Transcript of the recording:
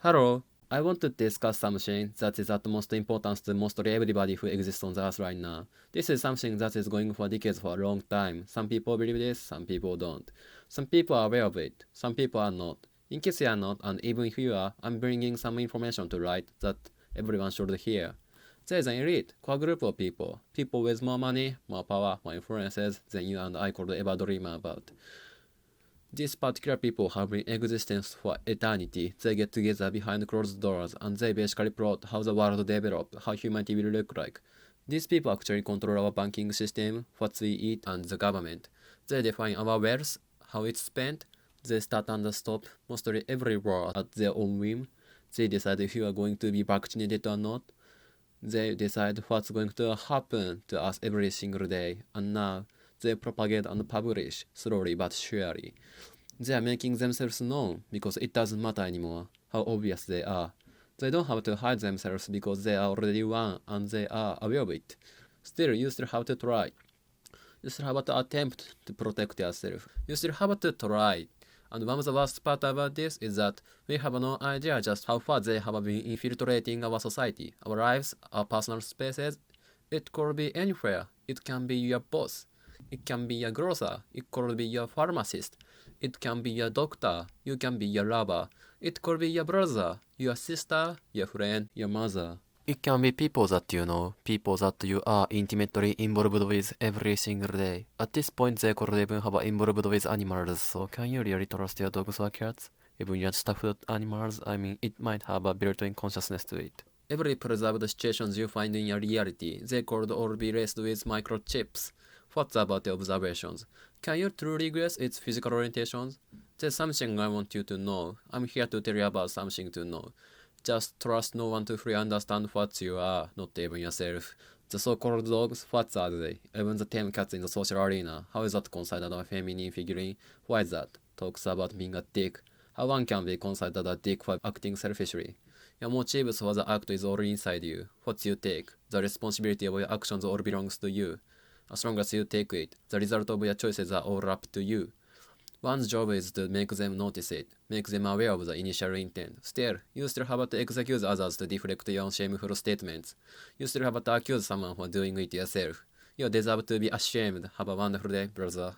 Hello, I want to discuss something that is at most importance to mostly everybody who exists on the earth right now. This is something that is going for decades for a long time. Some people believe this, some people don't. Some people are aware of it, some people are not. In case you are not, and even if you are, I'm bringing some information to light that everyone should hear. There is an elite, core group of people with more money, more power, more influences than you and I could ever dream about. These particular people have been in existence for eternity. They get together behind closed doors and they basically plot how the world will develop, how humanity will look like. These people actually control our banking system, what we eat, and the government. They define our wealth, how it's spent. They start and stop mostly every war at their own whim. They decide if you are going to be vaccinated or not. They decide what's going to happen to us every single day, and now they propagate and publish, slowly but surely. They are making themselves known because it doesn't matter anymore how obvious they are. They don't have to hide themselves because they are already one and they are aware of it. Still, you still have to try. You still have to attempt to protect yourself. You still have to try. And one of the worst part about this is that we have no idea just how far they have been infiltrating our society, our lives, our personal spaces. It could be anywhere. It can be your boss. It can be your grocer. It could be your pharmacist. It can be your doctor. You can be your lover. It could be your brother, your sister, your friend, your mother. It can be people that you know, people that you are intimately involved with every single day. At this point, they could even have involved with animals, so can you really trust your dogs or cats? Even your stuffed animals, it might have a built-in consciousness to it. Every preserved situations you find in your reality, they could all be laced with microchips. What's about the observations? Can you truly guess its physical orientations? There's something I want you to know. I'm here to tell you about something to know. Just trust no one to fully understand what you are, not even yourself. The so-called dogs, what are they? Even the tame cats in the social arena, how is that considered a feminine figurine? Why is that? Talks about being a dick. How one can be considered a dick for acting selfishly. Your motives for the act is all inside you. What you take, the responsibility of your actions all belongs to you. As long as you take it, the result of your choices are all up to you. One's job is to make them notice it, make them aware of the initial intent. Still, you still have to excuse others to deflect your own shameful statements. You still have to accuse someone for doing it yourself. You deserve to be ashamed. Have a wonderful day, brother.